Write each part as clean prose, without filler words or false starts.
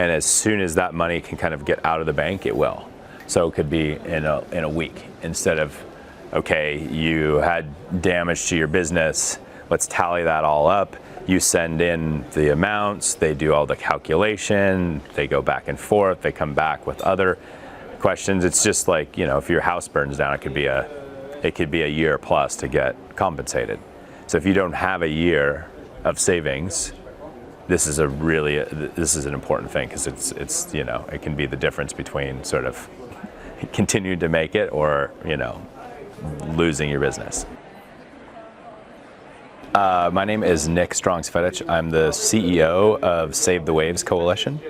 And as soon as that money can kind of get out of the bank, it will. So it could be in a week instead of, okay, you had damage to your business, let's tally that all up. You send in the amounts, they do all the calculation, they go back and forth, they come back with other questions. It's just like, if your house burns down, it could be a year plus to get compensated. So if you don't have a year of savings, this is an important thing, because it's it can be the difference between sort of continuing to make it or losing your business. My name is Nik Strong-Cvetich. I'm the CEO of Save the Waves Coalition,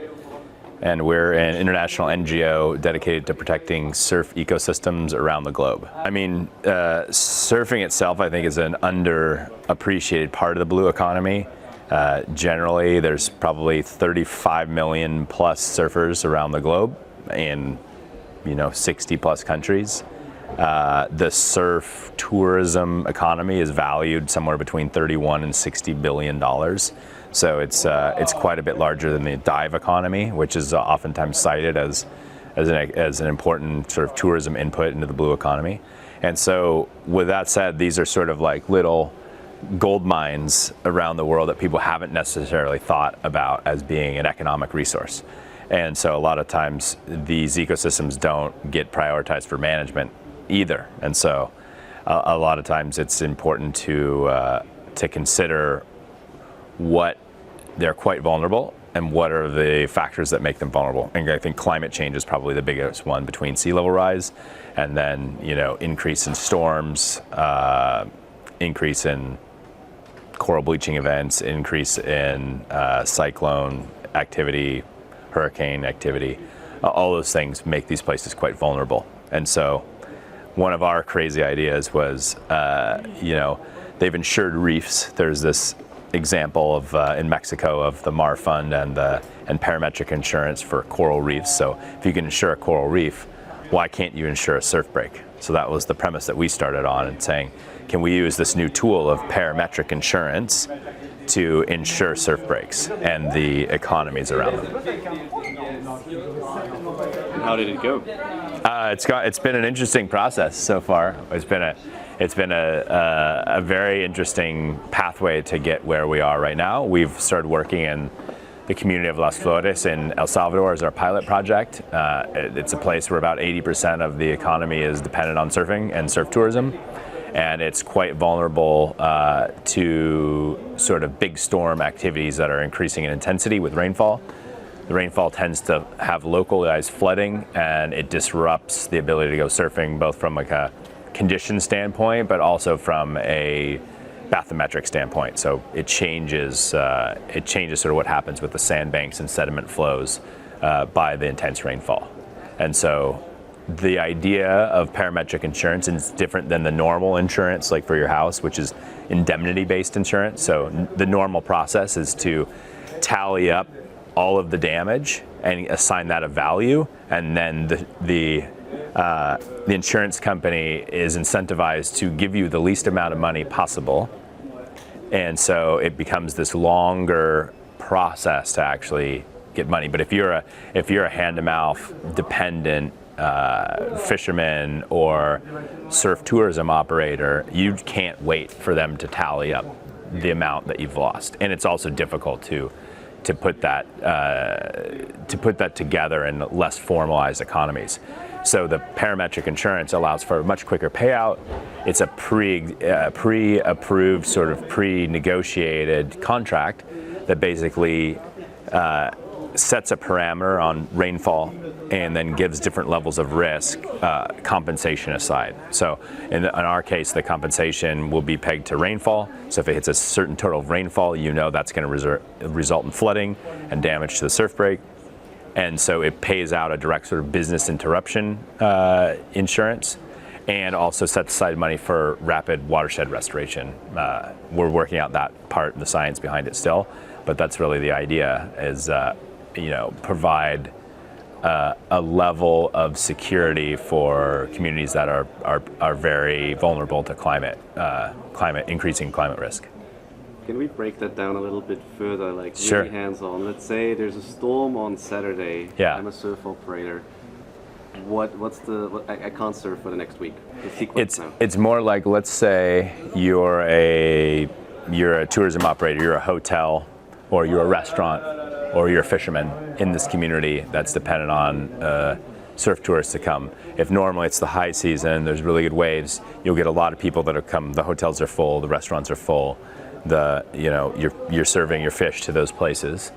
and we're an international NGO dedicated to protecting surf ecosystems around the globe. I mean, surfing itself, I think, is an underappreciated part of the blue economy. Generally, there's probably 35 million plus surfers around the globe in 60 plus countries. The surf tourism economy is valued somewhere between $31 and $60 billion. So it's quite a bit larger than the dive economy, which is oftentimes cited as an important sort of tourism input into the blue economy. And so with that said, these are sort of like little gold mines around the world that people haven't necessarily thought about as being an economic resource. And so a lot of times these ecosystems don't get prioritized for management either. And so a lot of times it's important to consider what they're quite vulnerable and what are the factors that make them vulnerable. And I think climate change is probably the biggest one, between sea level rise and then increase in storms, increase in coral bleaching events, increase in cyclone activity, hurricane activity. All those things make these places quite vulnerable. And so one of our crazy ideas was, they've insured reefs. There's this example of in Mexico of the Mar Fund and parametric insurance for coral reefs. So if you can insure a coral reef, why can't you insure a surf break? So that was the premise that we started on, and saying, can we use this new tool of parametric insurance to insure surf breaks and the economies around them? How did it go? It's been an interesting process so far. It's been a very interesting pathway to get where we are right now. We've started working in the community of Las Flores in El Salvador as our pilot project. It's a place where about 80% of the economy is dependent on surfing and surf tourism. And it's quite vulnerable to sort of big storm activities that are increasing in intensity with rainfall. The rainfall tends to have localized flooding, and it disrupts the ability to go surfing, both from like a condition standpoint, but also from a bathymetric standpoint. So it changes sort of what happens with the sandbanks and sediment flows by the intense rainfall. And so the idea of parametric insurance is different than the normal insurance, like for your house, which is indemnity-based insurance. So the normal process is to tally up all of the damage and assign that a value, and then the insurance company is incentivized to give you the least amount of money possible. And so it becomes this longer process to actually get money. But if you're a hand-to-mouth dependent fisherman or surf tourism operator, you can't wait for them to tally up the amount that you've lost. And it's also difficult to put that together in less formalized economies. So the parametric insurance allows for a much quicker payout. It's a pre-approved, sort of pre-negotiated contract that basically sets a parameter on rainfall and then gives different levels of risk, compensation aside. So in our case, the compensation will be pegged to rainfall. So if it hits a certain total of rainfall, that's going to result in flooding and damage to the surf break. And so it pays out a direct sort of business interruption insurance, and also sets aside money for rapid watershed restoration. We're working out that part, the science behind it still, but that's really the idea, is provide a level of security for communities that are very vulnerable to increasing climate risk. Can we break that down a little bit further, like Sure. really hands-on? Let's say there's a storm on Saturday. Yeah. I'm a surf operator. I can't surf for the next week. The sequence now. It's more like, let's say you're a tourism operator, you're a hotel, or you're a restaurant, or you're a fisherman in this community that's dependent on surf tourists to come. If normally it's the high season, there's really good waves, you'll get a lot of people that have come. The hotels are full, the restaurants are full. You're serving your fish to those places.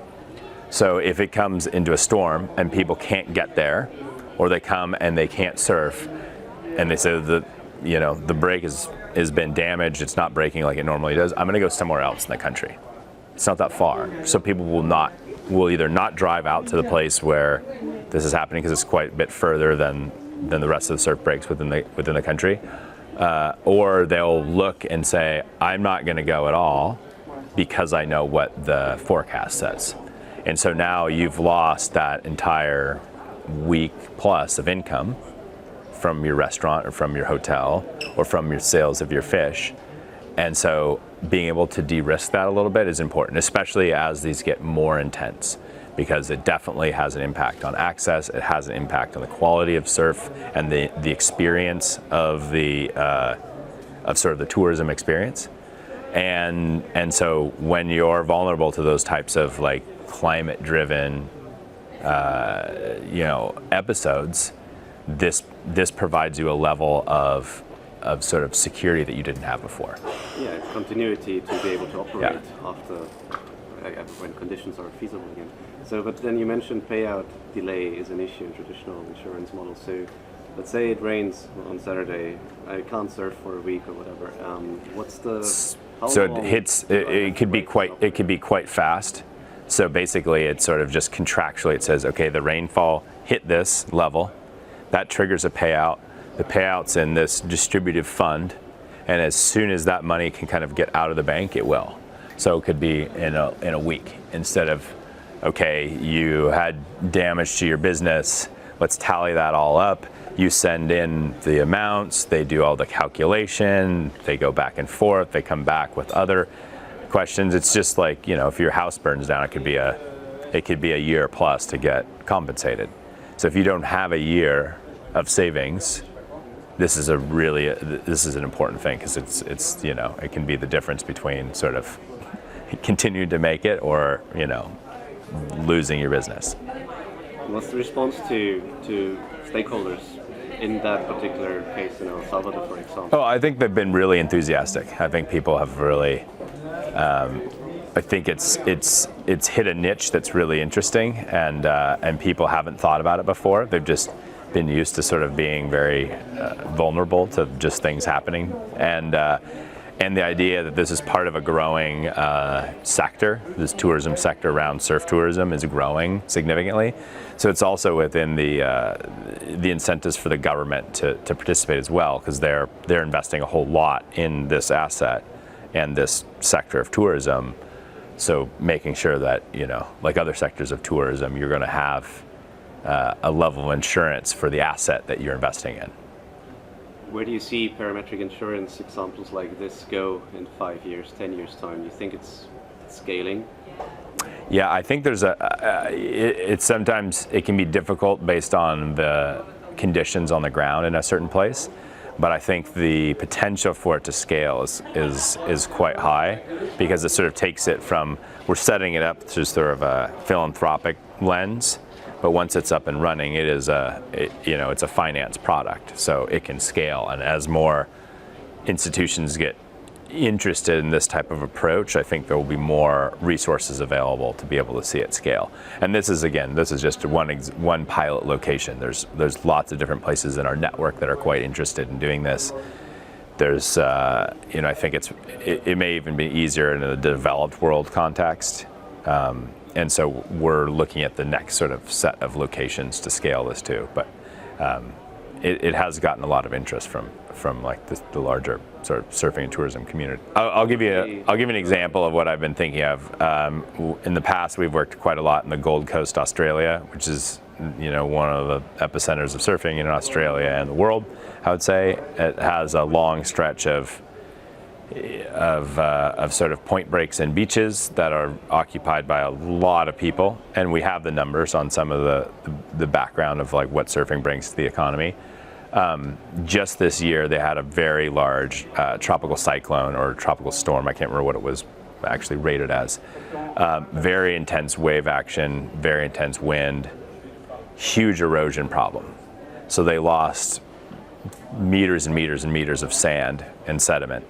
So if it comes into a storm and people can't get there, or they come and they can't surf, and they say the break has been damaged, it's not breaking like it normally does, I'm going to go somewhere else in the country. It's not that far, so people will either not drive out to the place where this is happening because it's quite a bit further than the rest of the surf breaks within the country. Or they'll look and say, I'm not going to go at all because I know what the forecast says. And so now you've lost that entire week plus of income from your restaurant or from your hotel or from your sales of your fish. And so being able to de-risk that a little bit is important, especially as these get more intense, because it definitely has an impact on access. It has an impact on the quality of surf and the experience of sort of the tourism experience. And so when you're vulnerable to those types of like climate driven episodes, this provides you a level of sort of security that you didn't have before. Yeah, continuity to be able to operate Yeah. after when conditions are feasible again. So, but then you mentioned payout delay is an issue in traditional insurance models. So, let's say it rains on Saturday, I can't surf for a week or whatever. What's the? So it hits. It could be quite fast. So basically, it's sort of just contractually. It says, okay, the rainfall hit this level, that triggers a payout. The payout's in this distributive fund, and as soon as that money can kind of get out of the bank, it will. So it could be in a week instead of, okay, you had damage to your business, let's tally that all up. You send in the amounts, they do all the calculation, they go back and forth, they come back with other questions. It's just like, if your house burns down, it could be a year plus to get compensated. So if you don't have a year of savings, this is an important thing, because it's it can be the difference between sort of continuing to make it or losing your business. What's the response to stakeholders in that particular case in El Salvador, for example? Oh, I think they've been really enthusiastic. I think people have really. I think it's hit a niche that's really interesting, and people haven't thought about it before. They've just been used to sort of being very vulnerable to just things happening, and the idea that this is part of a growing sector, this tourism sector around surf tourism is growing significantly. So it's also within the incentives for the government to participate as well, because they're investing a whole lot in this asset and this sector of tourism. So making sure that, like other sectors of tourism, you're going to have a level of insurance for the asset that you're investing in. Where do you see parametric insurance examples like this go in 5 years, 10 years time? Do you think it's scaling? Yeah, I think there's sometimes it can be difficult based on the conditions on the ground in a certain place, but I think the potential for it to scale is quite high, because it sort of takes it from, we're setting it up through sort of a philanthropic lens, but once it's up and running, it's a finance product, so it can scale. And as more institutions get interested in this type of approach, I think there will be more resources available to be able to see it scale. And this is just one pilot location. There's lots of different places in our network that are quite interested in doing this. There's, I think it may even be easier in a developed world context. And so we're looking at the next sort of set of locations to scale this to. But it has gotten a lot of interest from like the larger sort of surfing and tourism community. I'll give you an example of what I've been thinking of. In the past, we've worked quite a lot in the Gold Coast, Australia, which is one of the epicenters of surfing in Australia and the world. I would say it has a long stretch of of sort of point breaks and beaches that are occupied by a lot of people, and we have the numbers on some of the background of like what surfing brings to the economy. Just this year, they had a very large tropical cyclone or tropical storm. I can't remember what it was actually rated as. Very intense wave action, very intense wind, huge erosion problem. So they lost meters and meters and meters of sand and sediment,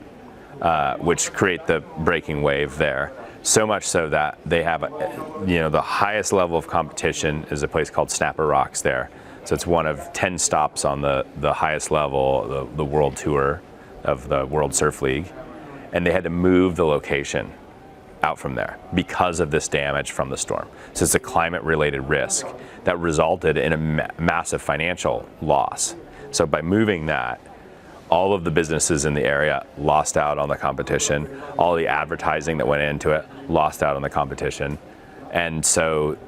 which create the breaking wave there. So much so that they have, the highest level of competition is a place called Snapper Rocks there. So it's one of 10 stops on the highest level, the world tour of the World Surf League. And they had to move the location out from there because of this damage from the storm. So it's a climate-related risk that resulted in a massive financial loss. So by moving that, all of the businesses in the area lost out on the competition. All the advertising that went into it lost out on the competition. And so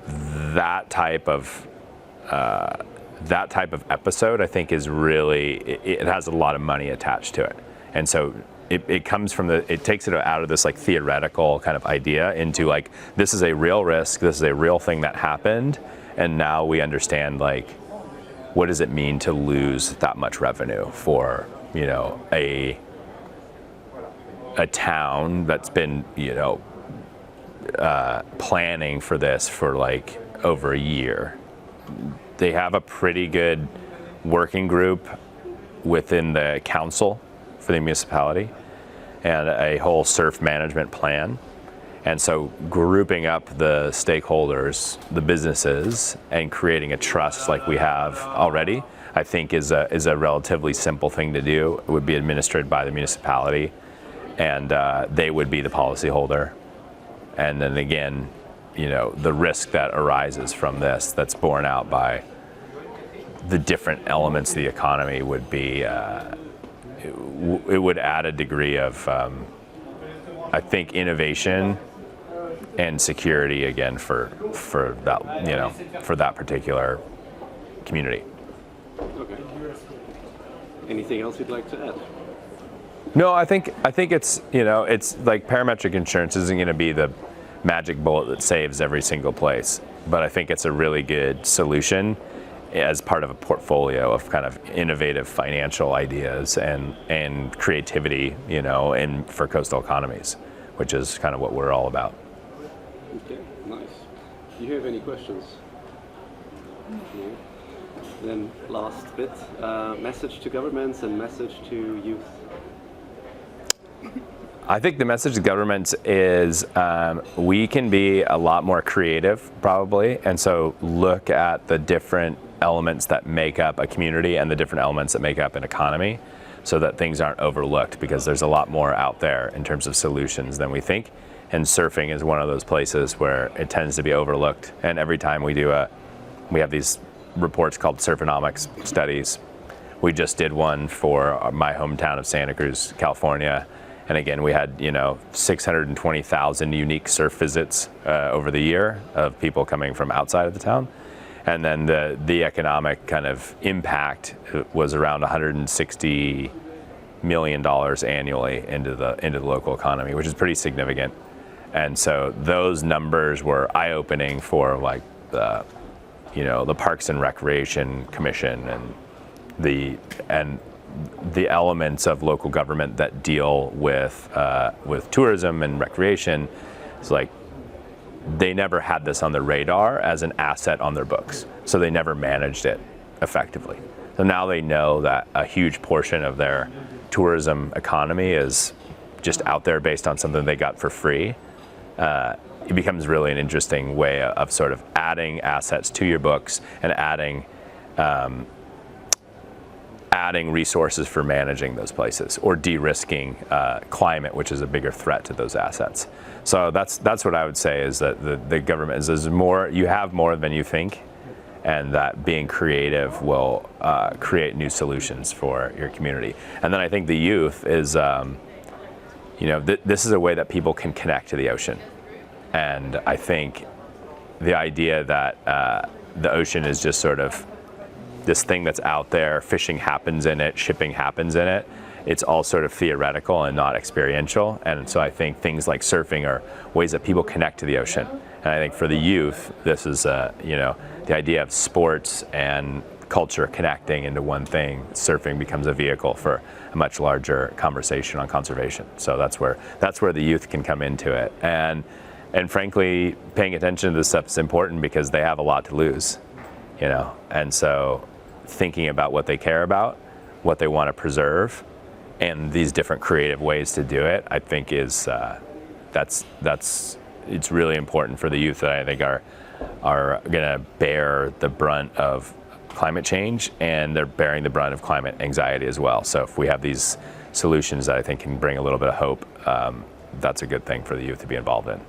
that type of episode, I think, is really, it has a lot of money attached to it. And so it comes from it takes it out of this like theoretical kind of idea into like, this is a real risk, this is a real thing that happened, and now we understand like, what does it mean to lose that much revenue for, a town that's been, planning for this for like over a year. They have a pretty good working group within the council for the municipality and a whole surf management plan. And so grouping up the stakeholders, the businesses, and creating a trust like we have already, I think is a relatively simple thing to do. It would be administered by the municipality, and they would be the policyholder. And then again, the risk that arises from this, that's borne out by the different elements of the economy, would be, it would add a degree of, I think, innovation and security again for that, for that particular community. Okay. Anything else you'd like to add? No, I think it's, it's like parametric insurance isn't going to be the magic bullet that saves every single place, but I think it's a really good solution as part of a portfolio of kind of innovative financial ideas and creativity, and for coastal economies, which is kind of what we're all about. Okay, nice. Do you have any questions? No. Then last bit, message to governments and message to youth. I think the message to governments is we can be a lot more creative, probably, and so look at the different elements that make up a community and the different elements that make up an economy, so that things aren't overlooked, because there's a lot more out there in terms of solutions than we think. And surfing is one of those places where it tends to be overlooked. And every time we have these reports called Surfonomics studies. We just did one for my hometown of Santa Cruz, California. And again, we had 620,000 unique surf visits over the year of people coming from outside of the town. And then the economic kind of impact was around $160 million annually into the local economy, which is pretty significant. And so those numbers were eye-opening for like the Parks and Recreation Commission and the elements of local government that deal with tourism and recreation. It's like they never had this on their radar as an asset on their books, so they never managed it effectively. So now they know that a huge portion of their tourism economy is just out there based on something they got for free. It becomes really an interesting way of sort of adding assets to your books and adding resources for managing those places, or de-risking climate, which is a bigger threat to those assets. So that's what I would say, is that the government is more, you have more than you think, and that being creative will create new solutions for your community. And then I think the youth is, this is a way that people can connect to the ocean. And I think the idea that the ocean is just sort of this thing that's out there, fishing happens in it, shipping happens in it, it's all sort of theoretical and not experiential. And so I think things like surfing are ways that people connect to the ocean. And I think for the youth, this is, the idea of sports and culture connecting into one thing. Surfing becomes a vehicle for a much larger conversation on conservation. So that's where the youth can come into it. And frankly, paying attention to this stuff is important because they have a lot to lose, And so thinking about what they care about, what they want to preserve, and these different creative ways to do it, I think is it's really important for the youth that I think are going to bear the brunt of climate change, and they're bearing the brunt of climate anxiety as well. So if we have these solutions that I think can bring a little bit of hope, that's a good thing for the youth to be involved in.